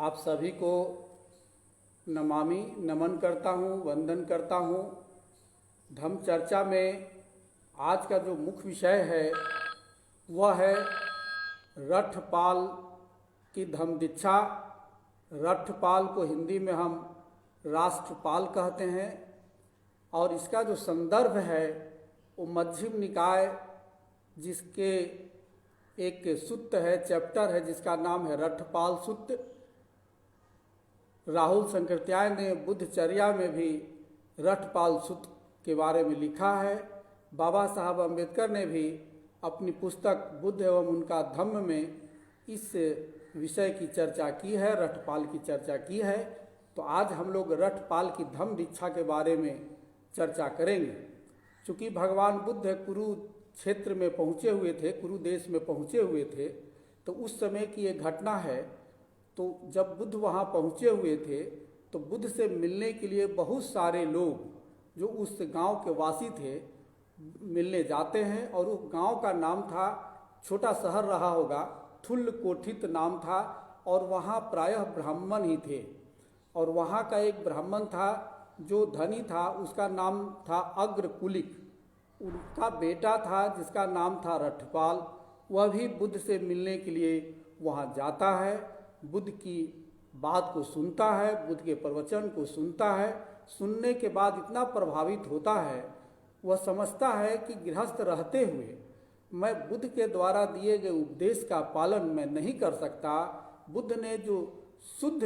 आप सभी को नमामि नमन करता हूँ, वंदन करता हूँ। धम्म चर्चा में आज का जो मुख्य विषय है वह है रठपाल की धम्म दीक्षा। रठपाल को हिंदी में हम राष्ट्रपाल कहते हैं और इसका जो संदर्भ है वो मध्यम निकाय जिसके एक सूत्र है, चैप्टर है जिसका नाम है रठपाल सूत्र। राहुल शंकराचार्य ने बुद्धचर्या में भी रठपाल सूत्र के बारे में लिखा है। बाबा साहब अम्बेडकर ने भी अपनी पुस्तक बुद्ध एवं उनका धम्म में इस विषय की चर्चा की है, रठपाल की चर्चा की है। तो आज हम लोग रठपाल की धम्म दीक्षा के बारे में चर्चा करेंगे। चूँकि भगवान बुद्ध कुरु क्षेत्र में पहुँचे हुए थे, कुरु देश में पहुँचे हुए थे, तो उस समय की एक घटना है। तो जब बुद्ध वहाँ पहुँचे हुए थे तो बुद्ध से मिलने के लिए बहुत सारे लोग जो उस गांव के वासी थे मिलने जाते हैं। और उस गांव का नाम था, छोटा शहर रहा होगा, ठुल्ल कोठित नाम था। और वहाँ प्रायः ब्राह्मण ही थे। और वहाँ का एक ब्राह्मण था जो धनी था, उसका नाम था अग्रकुलिक। उनका बेटा था जिसका नाम था रठपाल। वह भी बुद्ध से मिलने के लिए वहाँ जाता है, बुद्ध की बात को सुनता है, बुद्ध के प्रवचन को सुनता है। सुनने के बाद इतना प्रभावित होता है, वह समझता है कि गृहस्थ रहते हुए मैं बुद्ध के द्वारा दिए गए उपदेश का पालन मैं नहीं कर सकता। बुद्ध ने जो शुद्ध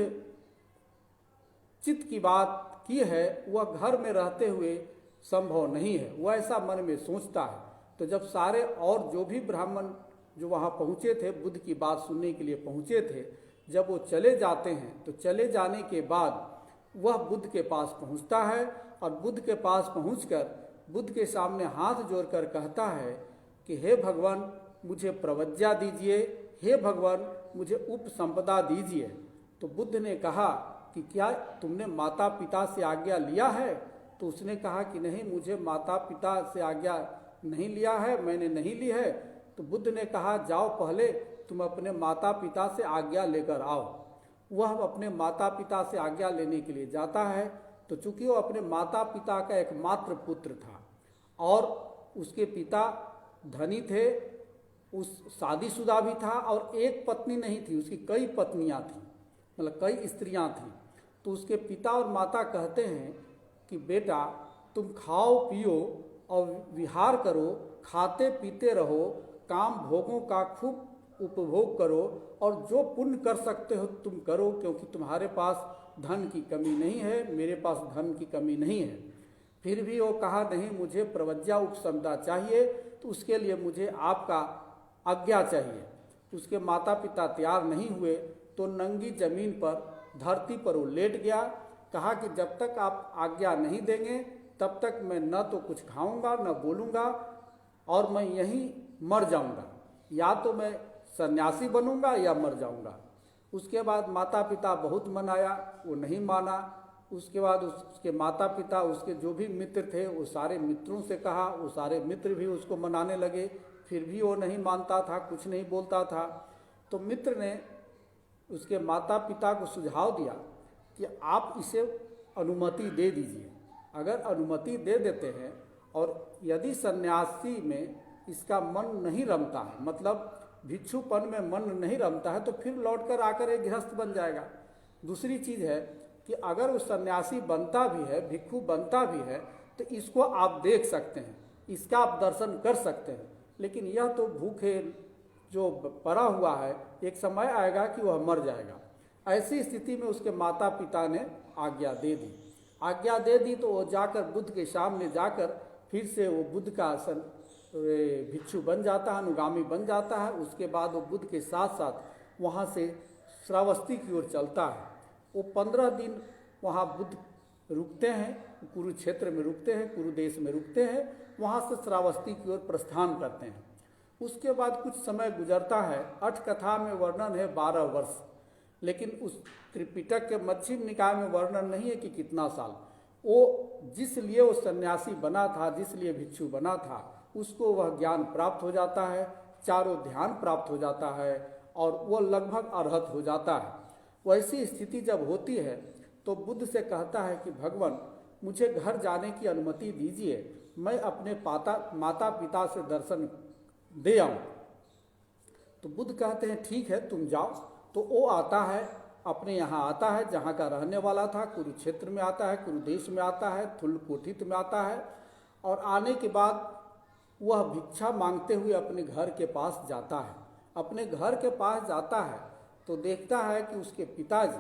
चित्त की बात की है वह घर में रहते हुए संभव नहीं है, वह ऐसा मन में सोचता है। तो जब सारे और जो भी ब्राह्मण जो वहाँ पहुँचे थे, बुद्ध की बात सुनने के लिए पहुँचे थे, जब वो चले जाते हैं तो चले जाने के बाद वह बुद्ध के पास पहुँचता है और बुद्ध के पास पहुँचकर बुद्ध के सामने हाथ जोड़कर कहता है कि हे भगवान मुझे प्रवज्ञा दीजिए, हे भगवान मुझे उपसंपदा दीजिए। तो बुद्ध ने कहा कि क्या तुमने माता पिता से आज्ञा लिया है? तो उसने कहा कि नहीं, मुझे माता पिता से आज्ञा नहीं लिया है, मैंने नहीं ली है। तो बुद्ध ने कहा जाओ पहले तुम अपने माता पिता से आज्ञा लेकर आओ। वह अपने माता पिता से आज्ञा लेने के लिए जाता है। तो चूंकि वो अपने माता पिता का एकमात्र पुत्र था और उसके पिता धनी थे, उस शादीशुदा भी था और एक पत्नी नहीं थी, उसकी कई पत्नियां थीं, मतलब कई स्त्रियां थीं। तो उसके पिता और माता कहते हैं कि बेटा तुम खाओ पियो और विहार करो, खाते पीते रहो, काम भोगों का खूब उपभोग करो और जो पुण्य कर सकते हो तुम करो, क्योंकि तुम्हारे पास धन की कमी नहीं है, मेरे पास धन की कमी नहीं है। फिर भी वो कहा नहीं, मुझे प्रवज्ञा उपसंपदा चाहिए, तो उसके लिए मुझे आपका आज्ञा चाहिए। उसके माता पिता तैयार नहीं हुए तो नंगी जमीन पर, धरती पर वो लेट गया। कहा कि जब तक आप आज्ञा नहीं देंगे तब तक मैं न तो कुछ खाऊंगा न बोलूँगा और मैं यहीं मर जाऊंगा, या तो मैं सन्यासी बनूंगा या मर जाऊंगा। उसके बाद माता पिता बहुत मनाया, वो नहीं माना। उसके बाद उसके माता पिता, उसके जो भी मित्र थे वो सारे मित्रों से कहा, वो सारे मित्र भी उसको मनाने लगे, फिर भी वो नहीं मानता था, कुछ नहीं बोलता था। तो मित्र ने उसके माता पिता को सुझाव दिया कि आप इसे अनुमति दे दीजिए। अगर अनुमति दे देते हैं और यदि सन्यासी में इसका मन नहीं रमता है, मतलब भिक्षुपन में मन नहीं रमता है, तो फिर लौटकर आकर एक गृहस्थ बन जाएगा। दूसरी चीज़ है कि अगर वो सन्यासी बनता भी है, भिक्षु बनता भी है, तो इसको आप देख सकते हैं, इसका आप दर्शन कर सकते हैं। लेकिन यह तो भूखे जो पड़ा हुआ है, एक समय आएगा कि वह मर जाएगा। ऐसी स्थिति में उसके माता पिता ने आज्ञा दे दी। आज्ञा दे दी तो वो जाकर बुद्ध के सामने जाकर फिर से वो बुद्ध का भिक्षु बन जाता है, अनुगामी बन जाता है। उसके बाद वो बुद्ध के साथ साथ वहाँ से श्रावस्ती की ओर चलता है। वो 15 दिन वहाँ बुद्ध रुकते हैं, कुरुक्षेत्र में रुकते हैं, कुरु देश में रुकते हैं, वहाँ से श्रावस्ती की ओर प्रस्थान करते हैं। उसके बाद कुछ समय गुजरता है। अठ कथा में वर्णन है 12 वर्ष, लेकिन उस त्रिपिटक के मध्यम निकाय में वर्णन नहीं है कि कितना साल। वो जिस लिए वो सन्यासी बना था, जिस लिए भिक्षु बना था, उसको वह ज्ञान प्राप्त हो जाता है, चारों ध्यान प्राप्त हो जाता है और वह लगभग अरहत हो जाता है। वैसी स्थिति जब होती है तो बुद्ध से कहता है कि भगवान मुझे घर जाने की अनुमति दीजिए, मैं अपने माता पिता से दर्शन दे आऊँ। तो बुद्ध कहते हैं ठीक है तुम जाओ। तो वो आता है, अपने यहाँ आता है जहाँ का रहने वाला था, कुरुक्षेत्र में आता है, कुरुदेश में आता है, थुलकोठित में आता है। और आने के बाद वह भिक्षा मांगते हुए अपने घर के पास जाता है। अपने घर के पास जाता है तो देखता है कि उसके पिताजी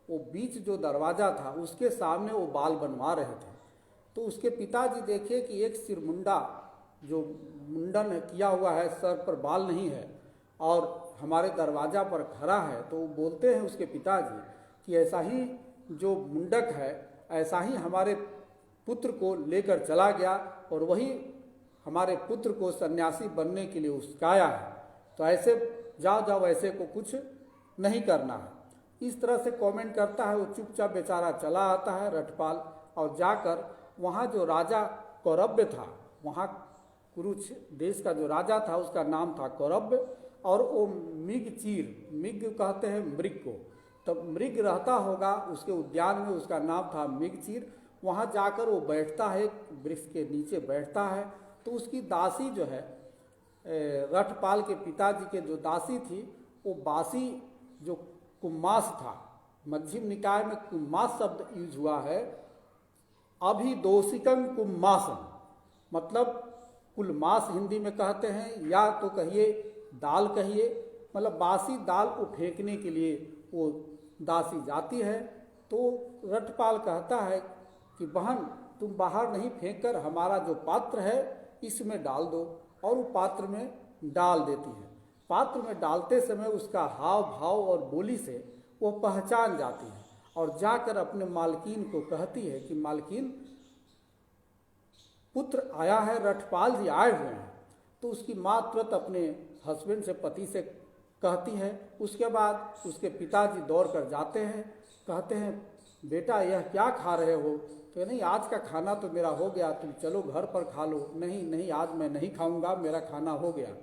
वो बीच जो दरवाज़ा था उसके सामने वो बाल बनवा रहे थे। तो उसके पिताजी देखे कि एक सिरमुंडा जो मुंडन किया हुआ है, सर पर बाल नहीं है और हमारे दरवाज़ा पर खड़ा है। तो वो बोलते हैं उसके पिताजी कि ऐसा ही जो मुंडक है ऐसा ही हमारे पुत्र को लेकर चला गया और वही हमारे पुत्र को सन्यासी बनने के लिए उस्काया है। तो ऐसे जाओ ऐसे को कुछ नहीं करना है। इस तरह से कमेंट करता है। वो चुपचाप बेचारा चला आता है रटपाल, और जाकर वहाँ जो राजा कौरव्य था, वहाँ कुरुक्ष देश का जो राजा था उसका नाम था कौरव्य, और वो मृग कहते हैं मृग को, तब मृग रहता होगा उसके उद्यान में, उसका नाम था मृगचीर। वहाँ जाकर वो बैठता है, वृक्ष के नीचे बैठता है। तो उसकी दासी जो है, रटपाल के पिताजी के जो दासी थी, वो बासी जो कुम्मास था, मध्यम निकाय में कुम्मास शब्द यूज हुआ है, अभिदोषिकं कुम्मासम, मतलब कुलमास हिंदी में कहते हैं, या तो कहिए दाल कहिए, मतलब बासी दाल को फेंकने के लिए वो दासी जाती है। तो रटपाल कहता है कि बहन तुम बाहर नहीं फेंककर हमारा जो पात्र है इसमें डाल दो, और वो पात्र में डाल देती है। पात्र में डालते समय उसका हाव भाव और बोली से वो पहचान जाती है और जाकर अपने मालकिन को कहती है कि मालकिन पुत्र आया है, रटपाल जी आए हुए हैं। तो उसकी माँ तुरंत अपने हस्बैंड से, पति से कहती है। उसके बाद उसके पिताजी दौड़ कर जाते हैं, कहते हैं बेटा यह क्या खा रहे हो? तो नहीं आज का खाना तो मेरा हो गया, तुम चलो घर पर खा लो। नहीं आज मैं नहीं खाऊंगा, मेरा खाना हो गया।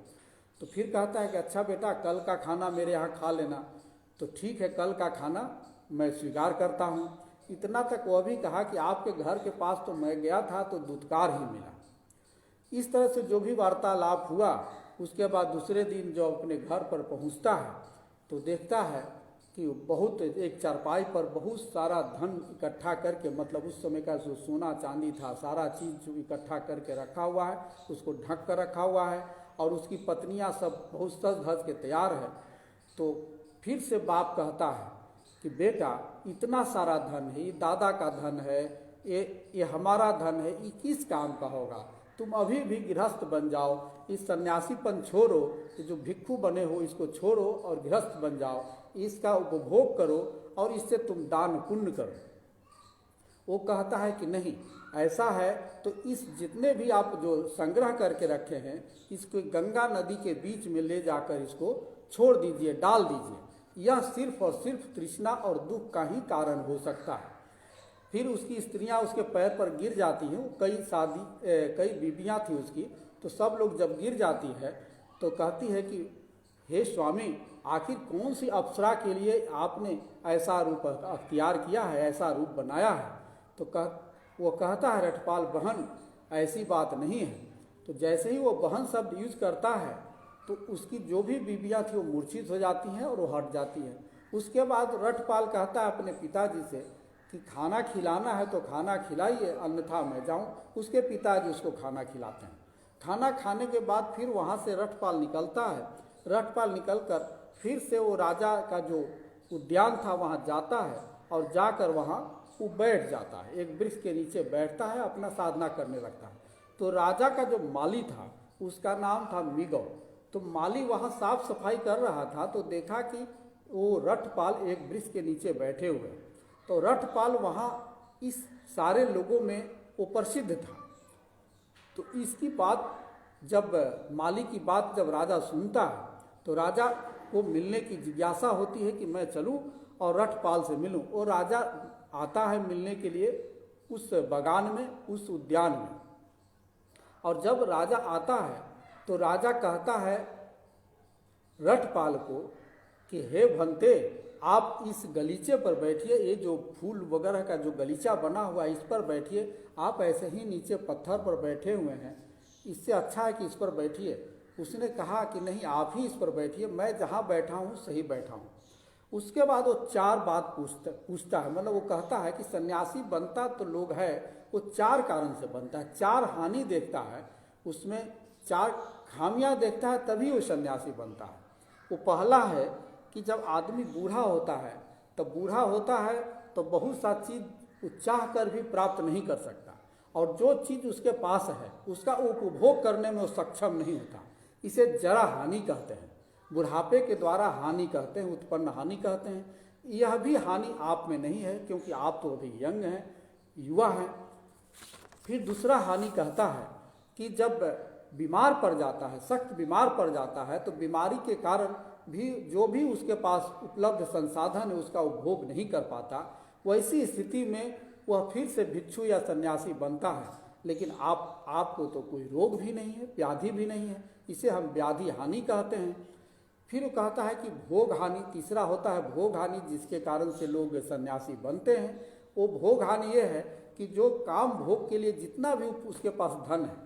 तो फिर कहता है कि अच्छा बेटा कल का खाना मेरे यहाँ खा लेना। तो ठीक है कल का खाना मैं स्वीकार करता हूँ। इतना तक वह भी कहा कि आपके घर के पास तो मैं गया था तो दुत्कार ही मिला। इस तरह से जो भी वार्तालाप हुआ, उसके बाद दूसरे दिन जो अपने घर पर पहुँचता है तो देखता है कि बहुत एक चारपाई पर बहुत सारा धन इकट्ठा करके, मतलब उस समय का जो सोना चांदी था सारा चीज़ जो इकट्ठा करके रखा हुआ है, उसको ढक कर रखा हुआ है, और उसकी पत्नियां सब बहुत सज धज के तैयार है। तो फिर से बाप कहता है कि बेटा इतना सारा धन है, ये दादा का धन है, ये हमारा धन है, ये किस काम का होगा? तुम अभी भी गृहस्थ बन जाओ, इस सन्यासीपन छोड़ो, जो भिक्षु बने हो इसको छोड़ो और गृहस्थ बन जाओ, इसका उपभोग करो और इससे तुम दान पुण्य करो। वो कहता है कि नहीं ऐसा है तो इस जितने भी आप जो संग्रह करके रखे हैं इसको गंगा नदी के बीच में ले जाकर इसको छोड़ दीजिए, डाल दीजिए। यह सिर्फ और सिर्फ तृष्णा और दुख का ही कारण हो सकता है। फिर उसकी स्त्रियां उसके पैर पर गिर जाती हैं। कई बीबियां थी उसकी, तो सब लोग जब गिर जाती है तो कहती है कि हे स्वामी आखिर कौन सी अप्सरा के लिए आपने ऐसा रूप अख्तियार किया है, ऐसा रूप बनाया है? तो वो कहता है रटपाल बहन ऐसी बात नहीं है। तो जैसे ही वो बहन शब्द यूज करता है तो उसकी जो भी बीबियाँ थी वो मूर्छित हो जाती हैं और वो हट जाती हैं। उसके बाद रटपाल कहता है अपने पिताजी से कि खाना खिलाना है तो खाना खिलाइए, अन्यथा मैं जाऊं। उसके पिताजी उसको खाना खिलाते हैं। खाना खाने के बाद फिर वहाँ से रटपाल निकलता है। रटपाल निकलकर फिर से वो राजा का जो उद्यान था वहाँ जाता है और जाकर वहाँ वो बैठ जाता है, एक वृक्ष के नीचे बैठता है, अपना साधना करने लगता है। तो राजा का जो माली था उसका नाम था मिगौ। तो माली वहाँ साफ सफाई कर रहा था तो देखा कि वो रटपाल एक वृक्ष के नीचे बैठे हुए। तो रटपाल वहाँ इस सारे लोगों में वो प्रसिद्ध था। तो इसकी बात जब माली की बात जब राजा सुनता है तो राजा को मिलने की जिज्ञासा होती है कि मैं चलूं और रटपाल से मिलूं। और राजा आता है मिलने के लिए उस बागान में, उस उद्यान में। और जब राजा आता है तो राजा कहता है रटपाल को कि हे भंते आप इस गलीचे पर बैठिए, ये जो फूल वगैरह का जो गलीचा बना हुआ है इस पर बैठिए, आप ऐसे ही नीचे पत्थर पर बैठे हुए हैं, इससे अच्छा है कि इस पर बैठिए। उसने कहा कि नहीं, आप ही इस पर बैठिए, मैं जहाँ बैठा हूँ सही बैठा हूँ। उसके बाद वो 4 बात पूछता है, मतलब वो कहता है कि सन्यासी बनता तो लोग है वो 4 कारण से बनता है, 4 हानि देखता है, उसमें 4 खामियां देखता है, तभी वो सन्यासी बनता है। वो पहला है कि जब आदमी बूढ़ा होता है, तब बूढ़ा होता है तो बहुत सा चीज़ वो चाह कर भी प्राप्त नहीं कर सकता, और जो चीज़ उसके पास है उसका उपभोग करने में वो सक्षम नहीं होता। इसे जरा हानि कहते हैं, बुढ़ापे के द्वारा हानि कहते हैं, उत्पन्न हानि कहते हैं। यह भी हानि आप में नहीं है, क्योंकि आप तो अभी यंग हैं, युवा हैं। फिर दूसरा हानि कहता है कि जब बीमार पड़ जाता है, सख्त बीमार पड़ जाता है, तो बीमारी के कारण भी जो भी उसके पास उपलब्ध संसाधन है उसका उपभोग नहीं कर पाता। वैसी स्थिति में वह फिर से भिक्षु या सन्यासी बनता है। लेकिन आपको तो कोई रोग भी नहीं है, व्याधि भी नहीं है, इसे हम व्याधि हानि कहते हैं। फिर वो कहता है कि भोग हानि, तीसरा होता है भोग हानि, जिसके कारण से लोग सन्यासी बनते हैं। वो भोग हानि ये है कि जो काम भोग के लिए जितना भी उसके पास धन है,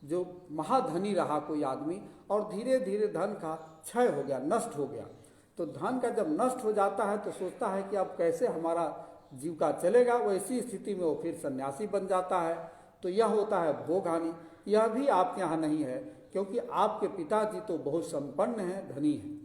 जो महाधनी रहा कोई आदमी और धीरे धीरे धन का क्षय हो गया, नष्ट हो गया, तो धन का जब नष्ट हो जाता है तो सोचता है कि अब कैसे हमारा जीविका चलेगा। वैसी स्थिति में वो फिर सन्यासी बन जाता है। तो यह होता है भोग हानि। यह भी आपके यहाँ नहीं है, क्योंकि आपके पिताजी तो बहुत संपन्न हैं, धनी हैं।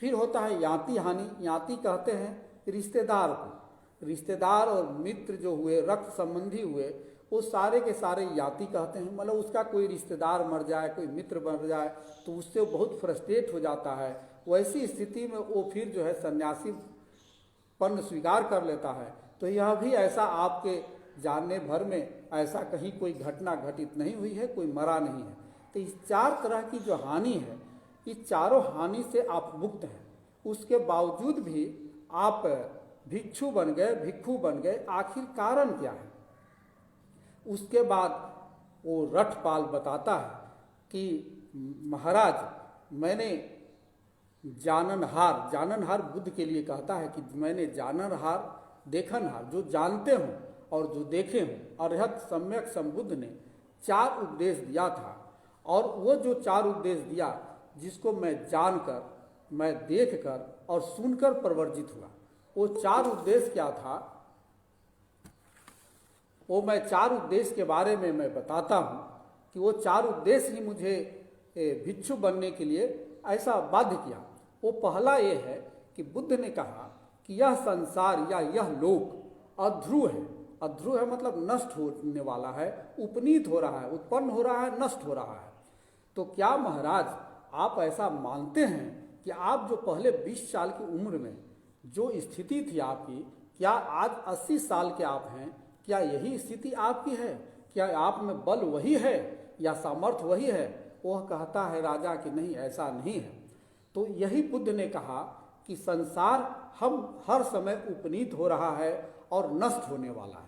फिर होता है याति हानि। याति कहते हैं रिश्तेदार को, रिश्तेदार और मित्र जो हुए, रक्त संबंधी हुए, वो सारे के सारे याति कहते हैं। मतलब उसका कोई रिश्तेदार मर जाए, कोई मित्र मर जाए, तो उससे वो बहुत फ्रस्ट्रेट हो जाता है। वैसी स्थिति में वो फिर जो है सन्यासी पन्न स्वीकार कर लेता है। तो यह भी ऐसा आपके जानने भर में ऐसा कहीं कोई घटना घटित नहीं हुई है, कोई मरा नहीं है। तो इस 4 तरह की जो हानि है, इस चारों हानि से आप मुक्त हैं। उसके बावजूद भी आप भिक्षु बन गए, भिक्षु बन गए, आखिर कारण क्या है? उसके बाद वो रठपाल बताता है कि महाराज, मैंने जाननहार, जाननहार बुद्ध के लिए कहता है कि मैंने जाननहार, देखनहार, जो जानते हों और जो देखे हों, अरहत सम्यक संबुद्ध ने 4 उपदेश दिया था। और वो जो 4 उपदेश दिया, जिसको मैं जानकर, मैं देखकर और सुनकर प्रवर्जित हुआ, वो 4 उपदेश क्या था, वो मैं 4 उपदेश के बारे में मैं बताता हूँ कि वो 4 उपदेश ही मुझे भिक्षु बनने के लिए ऐसा बाध्य किया। वो पहला ये है कि बुद्ध ने कहा कि यह संसार या यह लोक अध्रुव है। अध्रुव है मतलब नष्ट होने वाला है, उपनीत हो रहा है, उत्पन्न हो रहा है, नष्ट हो रहा है। तो क्या महाराज आप ऐसा मानते हैं कि आप जो पहले 20 साल की उम्र में जो स्थिति थी आपकी, क्या आज 80 साल के आप हैं, क्या यही स्थिति आपकी है? क्या आप में बल वही है या सामर्थ्य वही है? वह कहता है राजा कि नहीं, ऐसा नहीं है। तो यही बुद्ध ने कहा कि संसार हम हर समय उपनीत हो रहा है और नष्ट होने वाला है।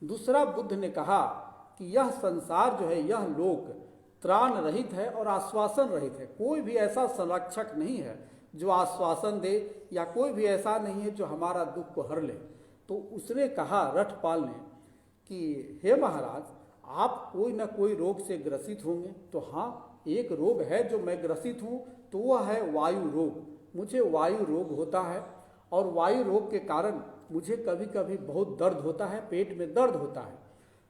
दूसरा, बुद्ध ने कहा कि यह संसार जो है, यह लोक त्राण रहित है और आश्वासन रहित है। कोई भी ऐसा संरक्षक नहीं है जो आश्वासन दे, या कोई भी ऐसा नहीं है जो हमारा दुख को हर ले। तो उसने कहा, रठपाल ने, कि हे महाराज, आप कोई ना कोई रोग से ग्रसित होंगे। तो हाँ, एक रोग है जो मैं ग्रसित हूँ, तो वह है वायु रोग। मुझे वायु रोग होता है, और वायु रोग के कारण मुझे कभी कभी बहुत दर्द होता है, पेट में दर्द होता है।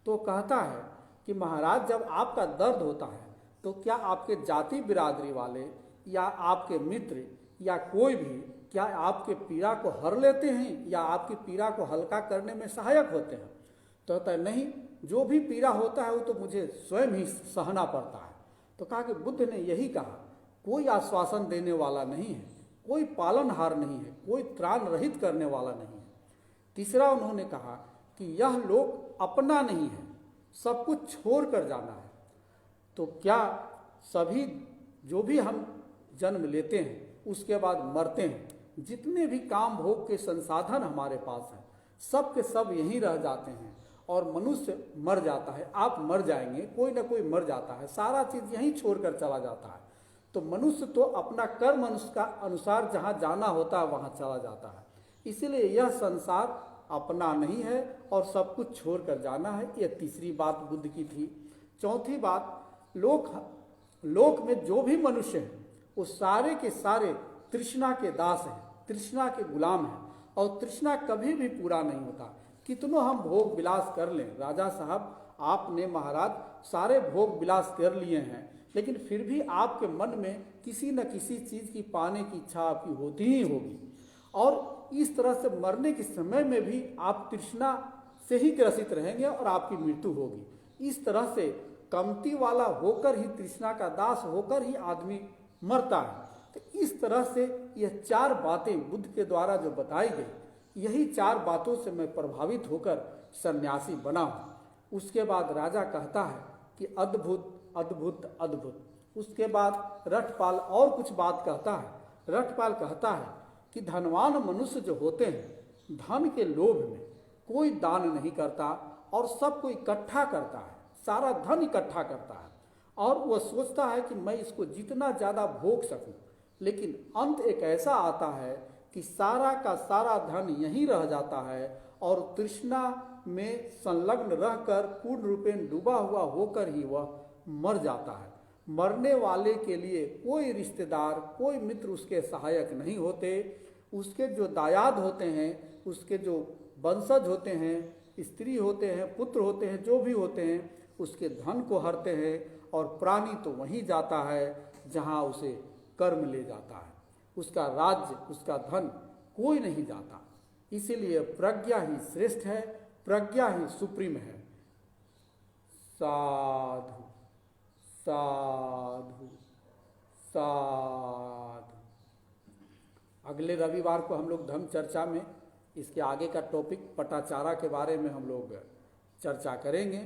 तो कहता है कि महाराज, जब आपका दर्द होता है तो क्या आपके जाति बिरादरी वाले या आपके मित्र या कोई भी, क्या आपके पीड़ा को हर लेते हैं या आपकी पीड़ा को हल्का करने में सहायक होते हैं? तो कहता है नहीं, जो भी पीड़ा होता है वो तो मुझे स्वयं ही सहना पड़ता है। तो कहा कि बुद्ध ने यही कहा, कोई आश्वासन देने वाला नहीं है, कोई पालनहार नहीं है, कोई त्राण रहित करने वाला नहीं है। तीसरा, उन्होंने कहा कि यह लोक अपना नहीं है, सब कुछ छोड़ कर जाना है। तो क्या सभी जो भी हम जन्म लेते हैं उसके बाद मरते हैं, जितने भी काम भोग के संसाधन हमारे पास हैं, सब के सब यहीं रह जाते हैं, और मनुष्य मर जाता है। आप मर जाएंगे, कोई ना कोई मर जाता है, सारा चीज़ यहीं छोड़कर चला जाता है। तो मनुष्य तो अपना कर्म अनुसार जहाँ जाना होता है वहाँ चला जाता है। इसीलिए यह संसार अपना नहीं है और सब कुछ छोड़कर जाना है। यह तीसरी बात बुद्ध की थी। चौथी बात, लोक में जो भी मनुष्य हैं वो सारे के सारे तृष्णा के दास हैं, तृष्णा के गुलाम हैं, और तृष्णा कभी भी पूरा नहीं होता। कितनों हम भोग विलास कर लें, राजा साहब आपने महाराज सारे भोग विलास कर लिए हैं, लेकिन फिर भी आपके मन में किसी न किसी चीज़ की पाने की इच्छा आपकी होती ही होगी, और इस तरह से मरने के समय में भी आप तृष्णा से ही ग्रसित रहेंगे और आपकी मृत्यु होगी। इस तरह से कमती वाला होकर ही, तृष्णा का दास होकर ही आदमी मरता है। तो इस तरह से यह चार बातें बुद्ध के द्वारा जो बताई गई, यही चार बातों से मैं प्रभावित होकर सन्यासी बना हूँ। उसके बाद राजा कहता है कि अद्भुत अद्भुत अद्भुत। उसके बाद रठपाल और कुछ बात कहता है। रठपाल कहता है कि धनवान मनुष्य जो होते हैं, धन के लोभ में कोई दान नहीं करता और सबको इकट्ठा करता है, सारा धन इकट्ठा करता है, और वह सोचता है कि मैं इसको जितना ज़्यादा भोग सकूं, लेकिन अंत एक ऐसा आता है कि सारा का सारा धन यहीं रह जाता है और तृष्णा में संलग्न रहकर पूर्ण रूपेण डूबा हुआ होकर ही वह मर जाता है। मरने वाले के लिए कोई रिश्तेदार, कोई मित्र उसके सहायक नहीं होते। उसके जो दायाद होते हैं, उसके जो वंशज होते हैं, स्त्री होते हैं, पुत्र होते हैं, जो भी होते हैं, उसके धन को हरते हैं, और प्राणी तो वहीं जाता है जहाँ उसे कर्म ले जाता है। उसका राज्य, उसका धन कोई नहीं जाता। इसीलिए प्रज्ञा ही श्रेष्ठ है, प्रज्ञा ही सुप्रीम है। साधु साधु साधु। अगले रविवार को हम लोग धम्म चर्चा में इसके आगे का टॉपिक पटाचारा के बारे में हम लोग चर्चा करेंगे।